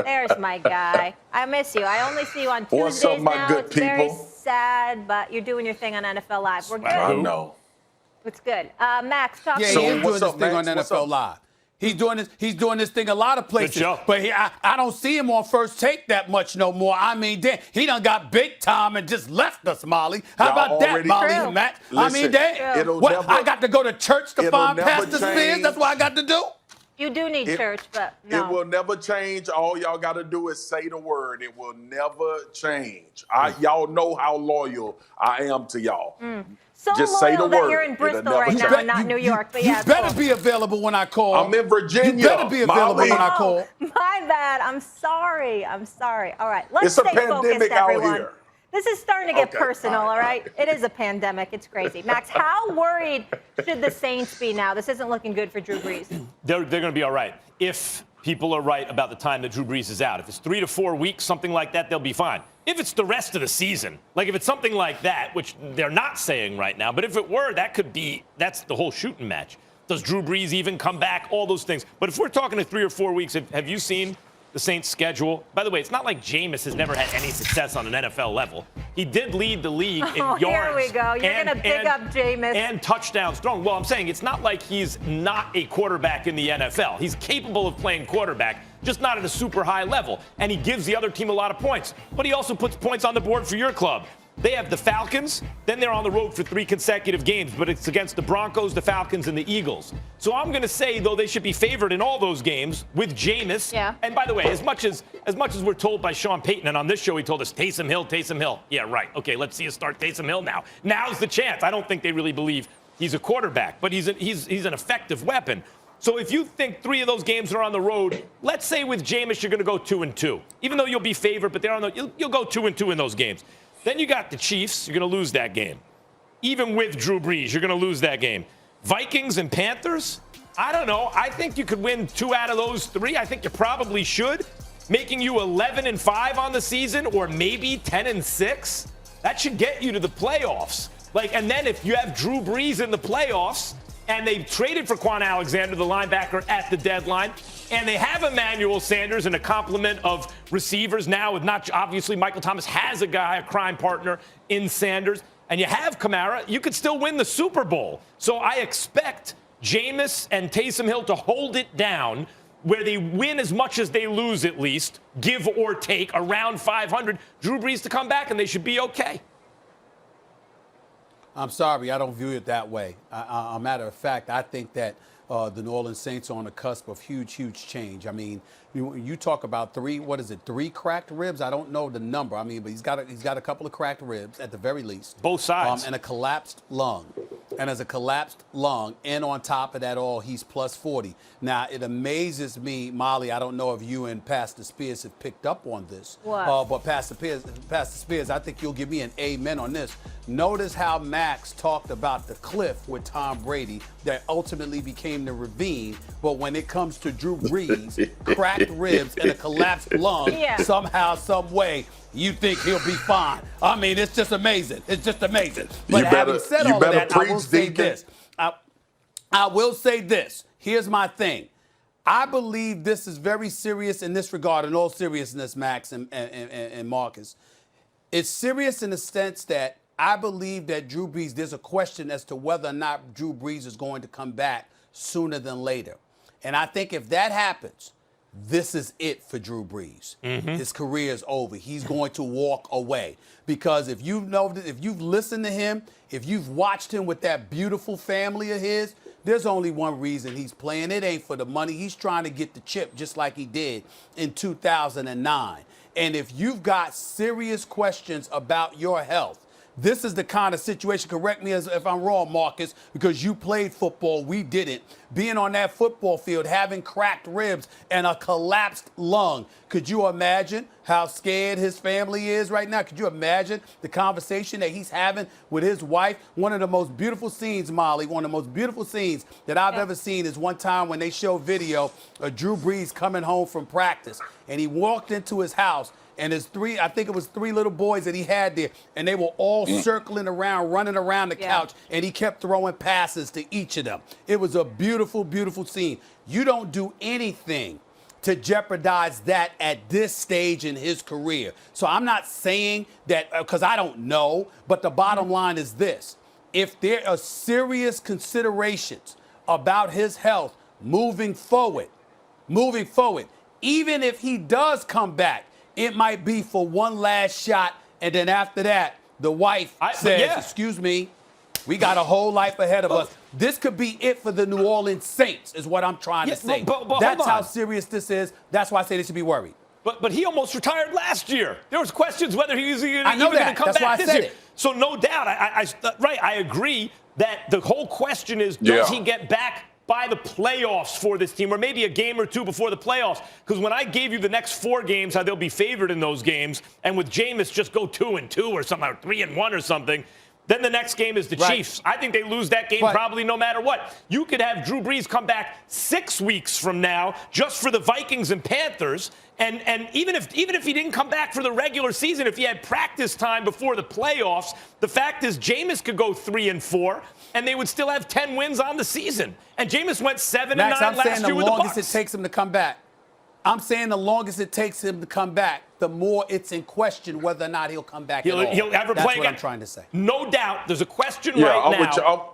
There's my guy. I miss you. I only see you on What's up, Tuesdays my now. good It's very people? sad, but you're doing your thing on NFL Live. We're I good. know. It's good. Max, talk Yeah, to he you. is doing what's this up, thing on Max? What's NFL up? Live. He's doing this thing a lot of places. show. But I don't see him on First Take that much no more. I mean, damn, he done got big time and just left us, Molly. How Y'all about that, already- Molly True. and Matt? I Listen, mean, damn. it'll What, never- I got to go to church to it'll find never Pastor Spears? change. That's what I got to do? You do need church, but no. It will never change. All y'all got to do is say the word. It will never change. Y'all know how loyal I am to y'all. So Just loyal say the that word. you're in It'll Bristol never right change. now and not New York. But yeah, You better cool. be available when I call. I'm in Virginia. You better be available Molly. when I call. Oh, my bad. I'm sorry. All right. Let's It's a stay focused, pandemic out everyone. here. This is starting to get Okay, personal, all all right. right? It is a pandemic. It's crazy. Max, how worried should the Saints be now? This isn't looking good for Drew Brees. They're going to be all right if people are right about the time that Drew Brees is out. If it's 3 to 4 weeks, something like that, they'll be fine. If it's the rest of the season, like if it's something like that, which they're not saying right now, but if it were, that's the whole shooting match. Does Drew Brees even come back? All those things. But if we're talking to 3 or 4 weeks, have you seen the Saints' schedule? By the way, it's not like Jameis has never had any success on an NFL level. He did lead the league in yards. Here we go. You're going to big up Jameis. And touchdowns thrown. Well, I'm saying it's not like he's not a quarterback in the NFL. He's capable of playing quarterback, just not at a super high level. And he gives the other team a lot of points. But he also puts points on the board for your club. They have the Falcons, then they're on the road for 3 consecutive games, but it's against the Broncos, the Falcons, and the Eagles. So I'm going to say, though, they should be favored in all those games with Jameis. Yeah. And by the way, as much as we're told by Sean Payton, and on this show he told us, Taysom Hill. Yeah, right. Okay, let's see us start Taysom Hill now. Now's the chance. I don't think they really believe he's a quarterback, but he's an effective weapon. So if you think 3 of those games are on the road, let's say with Jameis you're going to go 2-2. Even though you'll be favored, but you'll go 2-2 in those games. Then you got the Chiefs. You're going to lose that game. Even with Drew Brees, you're going to lose that game. Vikings and Panthers, I don't know. I think you could win 2 out of those 3. I think you probably should, making you 11-5 on the season, or maybe 10-6. That should get you to the playoffs. And then if you have Drew Brees in the playoffs, and they traded for Quan Alexander, the linebacker, at the deadline, and they have Emmanuel Sanders and a complement of receivers now with obviously Michael Thomas has a crime partner in Sanders, and you have Kamara, you could still win the Super Bowl. So I expect Jameis and Taysom Hill to hold it down where they win as much as they lose, at least, give or take, around 500. Drew Brees to come back, and they should be okay. I'm sorry, I don't view it that way. A matter of fact, I think that the New Orleans Saints are on the cusp of huge change. I mean, you talk about 3 cracked ribs? I don't know the number. I mean, but he's got a couple of cracked ribs at the very least. Both sides. And a collapsed lung. And as a collapsed lung, and on top of that all, he's plus 40. Now, it amazes me, Molly, I don't know if you and Pastor Spears have picked up on this. What? But Pastor Spears, I think you'll give me an amen on this. Notice how Max talked about the cliff with Tom Brady that ultimately became the ravine. But when it comes to Drew Brees, cracked ribs and a collapsed lung, somehow, some way, you think he'll be fine. I mean, it's just amazing. It's just amazing. But having said all of that, I will say this. I will say this. Here's my thing. I believe this is very serious in this regard, in all seriousness, Max and Marcus. It's serious in the sense that I believe that Drew Brees, there's a question as to whether or not Drew Brees is going to come back sooner than later. And I think if that happens, this is it for Drew Brees. His career is over. He's going to walk away. Because if you've listened to him, if you've watched him with that beautiful family of his, there's only one reason he's playing. It ain't for the money. He's trying to get the chip just like he did in 2009. And if you've got serious questions about your health, this is the kind of situation, correct me if I'm wrong, Marcus, because you played football, we didn't. Being on that football field, having cracked ribs and a collapsed lung. Could you imagine how scared his family is right now? Could you imagine the conversation that he's having with his wife? One of the most beautiful scenes, Molly, one of the most beautiful scenes that I've ever seen is one time when they show video of Drew Brees coming home from practice. And he walked into his house. And his 3 little boys that he had there, and they were all circling around, running around the couch, and he kept throwing passes to each of them. It was a beautiful, beautiful scene. You don't do anything to jeopardize that at this stage in his career. So I'm not saying that because I don't know, but the bottom line is this. If there are serious considerations about his health moving forward, even if he does come back, it might be for one last shot, and then after that, the wife says, excuse me, we got a whole life ahead of us. This could be it for the New Orleans Saints, is what I'm trying to say. But that's how serious this is. That's why I say they should be worried. But he almost retired last year. There was questions whether he was even going to come that's back why this year. it. So no doubt, I agree that the whole question is, does he get back by the playoffs for this team, or maybe a game or two before the playoffs? Because when I gave you the next 4 games, how they'll be favored in those games, and with Jameis just go 2-2 or something, or 3-1 or something, then the next game is the Chiefs. I think they lose that game probably no matter what. You could have Drew Brees come back 6 weeks from now just for the Vikings and Panthers. And even if he didn't come back for the regular season, if he had practice time before the playoffs, the fact is Jameis could go 3-4, and they would still have 10 wins on the season. And Jameis went 7-9 last year with the Bucs. I'm saying the longest it takes him to come back. I'm saying the longest it takes him to come back, the more it's in question whether or not he'll come back at all. He'll ever That's play what again. I'm trying to say. No doubt. There's a question now.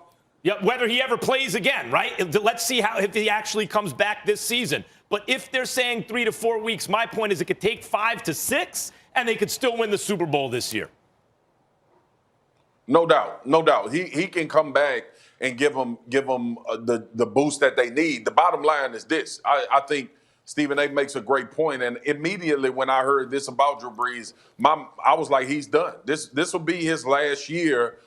Whether he ever plays again, right? Let's see if he actually comes back this season. But if they're saying 3 to 4 weeks, my point is it could take 5 to 6, and they could still win the Super Bowl this year. No doubt. He can come back and give them the boost that they need. The bottom line is this. I think Stephen A. makes a great point, and immediately when I heard this about Drew Brees, I was like, he's done. This will be his last year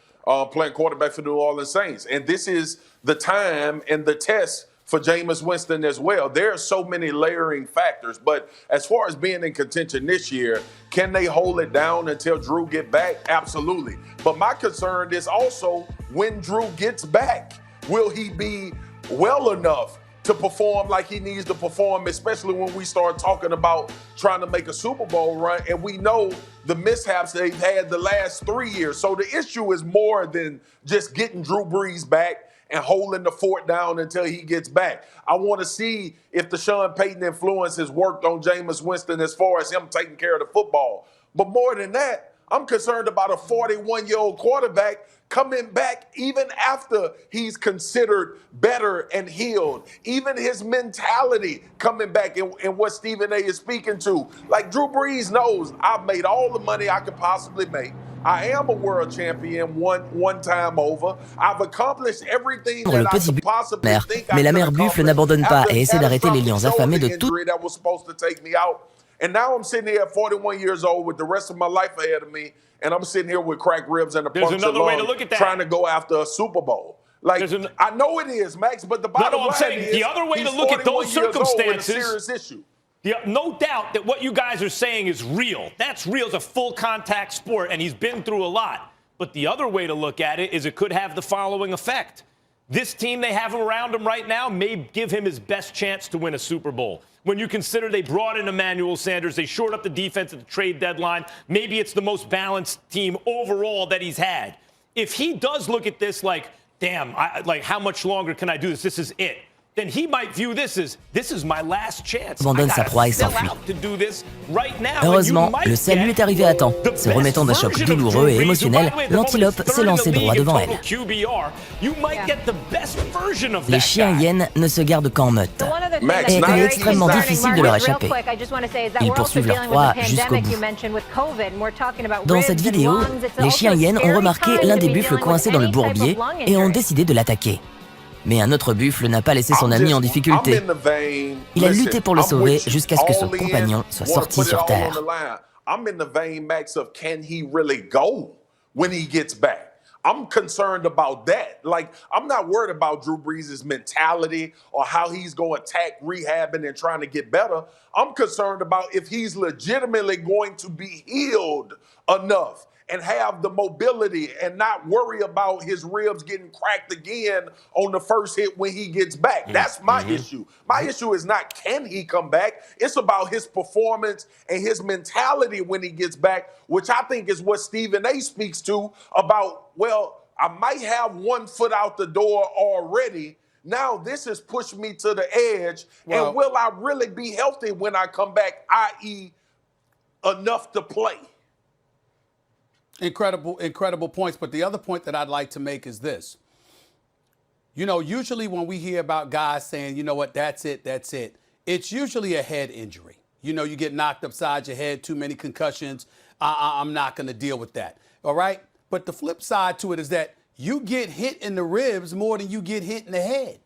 playing quarterback for the New Orleans Saints, and this is the time and the test for Jameis Winston as well. There are so many layering factors, but as far as being in contention this year, can they hold it down until Drew get back? Absolutely. But my concern is also when Drew gets back, will he be well enough to perform like he needs to perform, especially when we start talking about trying to make a Super Bowl run, and we know the mishaps they've had the last 3 years. So the issue is more than just getting Drew Brees back and holding the fort down until he gets back. I want to see if the Sean Payton influence has worked on Jameis Winston as far as him taking care of the football. But more than that, I'm concerned about a 41-year-old quarterback coming back even after he's considered better and healed. Even his mentality coming back and what Stephen A. is speaking to. Like Drew Brees knows, I've made all the money I could possibly make. I am a world champion one time over. I've accomplished everything that I could possibly think I mais la could mère buffle accomplish n'abandonne pas after et essaie d'arrêter les lions affamés de tout. injury that was supposed to take me out. And now I'm sitting here at 41 years old with the rest of my life ahead of me, and I'm sitting here with cracked ribs and a punctured lung trying to go after a Super Bowl. Like, I know it is, Max, but the bottom line is the other way to look at those circumstances, serious issue. No doubt that what you guys are saying is real. That's real. It's a full contact sport, and he's been through a lot. But the other way to look at it is it could have the following effect. This team they have around him right now may give him his best chance to win a Super Bowl. When you consider they brought in Emmanuel Sanders, they shored up the defense at the trade deadline, maybe it's the most balanced team overall that he's had. If he does look at this like, damn, how much longer can I do this? This is it. Then he might view this is my last chance. Abandonne sa proie et s'enfuit. Heureusement, le salut est arrivé à temps. Se remettant d'un choc douloureux et émotionnel, l'antilope s'est lancé droit devant elle. Les chiens-hyènes ne se gardent qu'en meute. Et il est extrêmement difficile de leur échapper. Ils poursuivent leur proie jusqu'au bout. Dans cette vidéo, les chiens-hyènes ont remarqué l'un des buffles coincé dans le bourbier et ont décidé de l'attaquer. Mais un autre buffle n'a pas laissé son ami en difficulté. Il a lutté pour le sauver jusqu'à ce que son compagnon soit sorti sur terre. I'm in the vein, Max, of can he really go when he gets back? I'm concerned about that. Like, I'm not worried about Drew Brees' mentality or how he's going to attack rehabbing and trying to get better. I'm concerned about if he's legitimately going to be healed enough and have the mobility and not worry about his ribs getting cracked again on the first hit when he gets back. That's my issue. My issue is not can he come back. It's about his performance and his mentality when he gets back, which I think is what Stephen A. speaks to about, well, I might have one foot out the door already. Now this has pushed me to the edge. And will I really be healthy when I come back, i.e., enough to play? Incredible points. But the other point that I'd like to make is this. You know, usually when we hear about guys saying, you know what, that's it, it's usually a head injury. You know, you get knocked upside your head, too many concussions. I'm not going to deal with that. All right? But the flip side to it is that you get hit in the ribs more than you get hit in the head.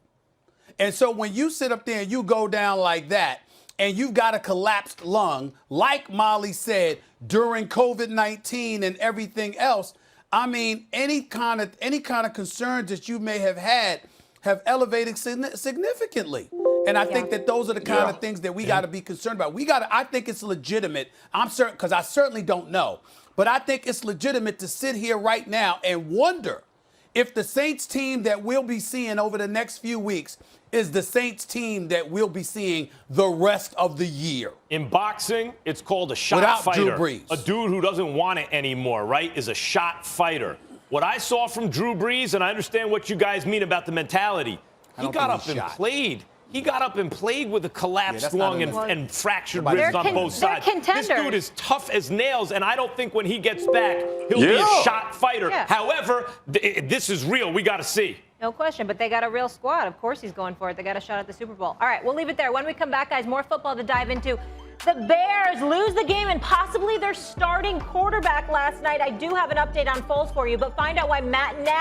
And so when you sit up there and you go down like that, and you've got a collapsed lung, like Molly said, during COVID-19 and everything else, I mean, any kind of concerns that you may have had have elevated significantly. And I think that those are the kind of things that we got to be concerned about. I think it's legitimate. I'm certain, because I certainly don't know, but I think it's legitimate to sit here right now and wonder if the Saints team that we'll be seeing over the next few weeks is the Saints team that we'll be seeing the rest of the year. In boxing, it's called a shot without fighter. Drew Brees. A dude who doesn't want it anymore, right, is a shot fighter. What I saw from Drew Brees, and I understand what you guys mean about the mentality, he got up and played. He got up and played with a collapsed lung and fractured ribs on both sides. This dude is tough as nails, and I don't think when he gets back, he'll be a shot fighter. However, this is real. We got to see. No question, but they got a real squad. Of course he's going for it. They got a shot at the Super Bowl. All right, we'll leave it there. When we come back, guys, more football to dive into. The Bears lose the game and possibly their starting quarterback last night. I do have an update on Foles for you, but find out why Matt Nagy